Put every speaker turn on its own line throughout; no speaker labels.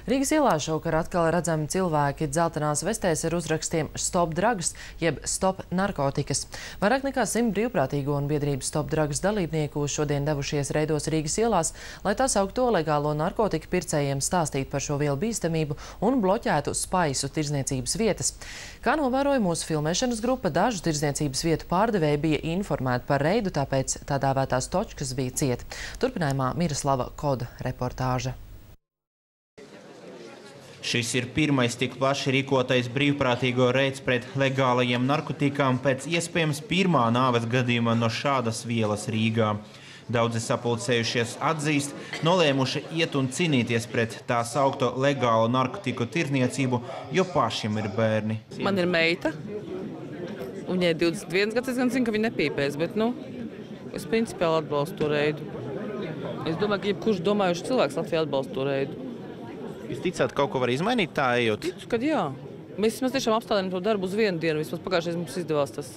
Rīgas ielā šovakar atkal redzami cilvēki dzeltenās vestēs ar uzrakstiem Stop drugs, jeb Stop narkotikas. Vairāk nekā 100 brīvprātīgo un biedrības Stop drugs dalībnieku šodien devušies reidos Rīgas ielās, lai tā saukto legālo narkotiku pircējiem stāstītu par šo vielu bīstamību un bloķētu spaisu tirdzniecības vietas. Kā novēroja mūsu filmēšanas grupa, dažu tirdzniecības vietu pārdevēji bija informēti par reidu, tāpēc tā dēvētās točkas bija cieta. Turpinājumā Miroslava Koda reportāža.
Šis ir pirmais tik plaši rīkotais brīvprātīgo reids pret legālajiem narkotikām pēc iespējams pirmā nāves gadījuma no šādas vielas Rīgā. Daudzi sapulcējušies atzīst, nolēmuši iet un cīnīties pret tā saukto legālo narkotiku tirniecību, jo pašiem ir bērni.
Man ir meita, viņai 21 gads, es gan zinu, ka viņa nepīpēs, bet, es principiāli atbalstu to reidu. Es domāju, ka jebkurš domājuši cilvēks Latvijā atbalsta to reidu.
Jūs ticāt, kaut ko var izmainīt tā ejot?
Ticu, kad jā. Mēs tiešām apstādājam to darbu uz vienu dienu. Vismaz pagājušais mums izdevās tas.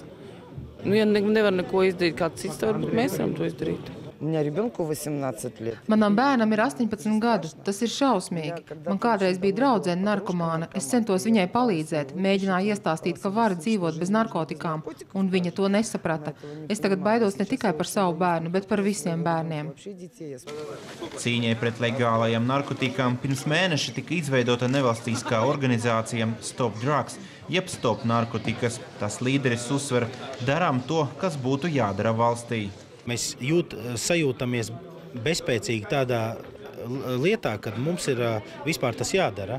Ja nevar neko izdarīt kāds cits, tad varbūt mēs varam to izdarīt.
Manam bērnam ir 18 gadu. Tas ir šausmīgi. Man kādreiz bija draudzene narkomāna. Es centos viņai palīdzēt, mēģināju iestāstīt, ka var dzīvot bez narkotikām, un viņa to nesaprata. Es tagad baidos ne tikai par savu bērnu, bet par visiem bērniem.
Cīņai pret legālajiem narkotikām pirms mēneša tika izveidota nevalstiskā organizācija Stop drugs, jeb Stop narkotikas. Tas līderis uzsver, darām to, kas būtu jādara valstī.
Mēs sajūtamies bezspēcīgi tādā lietā, kad mums ir vispār tas jādara.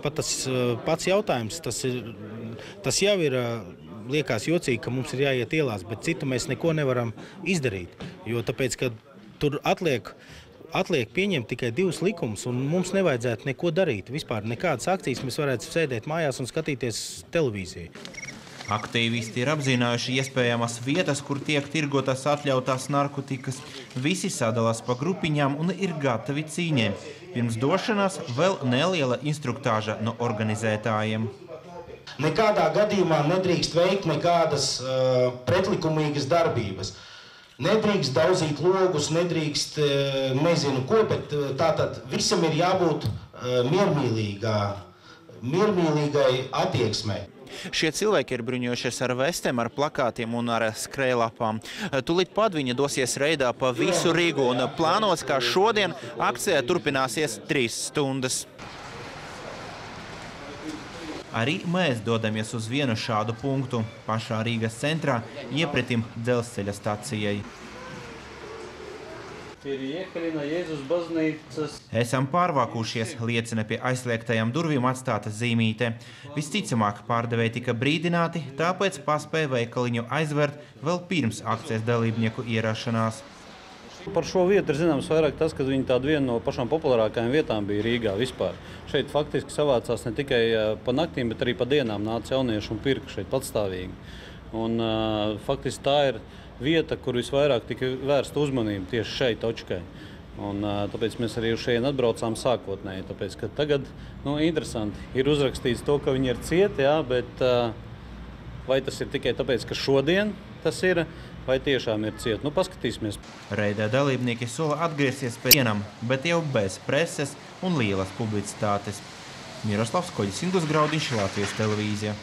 Pat tas pats jautājums, tas jau ir, liekas jocīgi, ka mums ir jāiet ielās, bet citu mēs neko nevaram izdarīt. Jo tāpēc, ka tur atliek pieņemt tikai 2 likumus, un mums nevajadzētu neko darīt. Vispār nekādas akcijas mēs varētu sēdēt mājās un skatīties televīziju.
Aktīvisti ir apzinājuši iespējamas vietas, kur tiek tirgotas atļautās narkotikas. Visi sadalās pa grupiņām un ir gatavi cīņai. Pirms došanās vēl neliela instruktāža no organizētājiem.
Nekādā gadījumā nedrīkst veikt nekādas pretlikumīgas darbības. Nedrīkst dauzīt logus, nedrīkst nezinu ko, bet tātad visam ir jābūt miermīlīgai attieksmei.
Šie cilvēki ir bruņojušies ar vestēm, ar plakātiem un ar skrējlapām. Tūlīt pat viņi dosies reidā pa visu Rīgu un plānots, ka šodien akcija turpināsies 3 stundas. Arī mēs dodamies uz vienu šādu punktu, pašā Rīgas centrā, iepretim dzelzceļa stacijai. Esam pārvākušies, liecina pie aizslēgtajām durvīm atstāta zīmīte. Visticamāk, pārdevēji tika brīdināti, tāpēc paspēja veikaliņu aizvērt vēl pirms akcijas dalībnieku ierašanās.
Par šo vietu ir zināms vairāk tas, ka viņa tāda viena no pašām populārākajām vietām bija Rīgā vispār. Šeit faktiski savācās ne tikai pa naktīm, bet arī pa dienām nāca jaunieši un pirka šeit patstāvīgi. Un faktiski tā ir vieta, kur visvairāk tika vērsta uzmanība tieši šai točkai. Un tāpēc mēs arī uz šeit atbraucām sākotnēji. Tāpēc, ka tagad, interesanti, ir uzrakstīts to, ka viņi ir cieti, jā, bet vai tas ir tikai tāpēc, ka šodien tas ir, vai tiešām ir cieti? Paskatīsimies.
Reidā dalībnieki sola atgriezties pēc dienam, bet jau bez preses un lielas publicitātes. Miroslavs Koģis, Indus Graudiņš, Latvijas televīzija.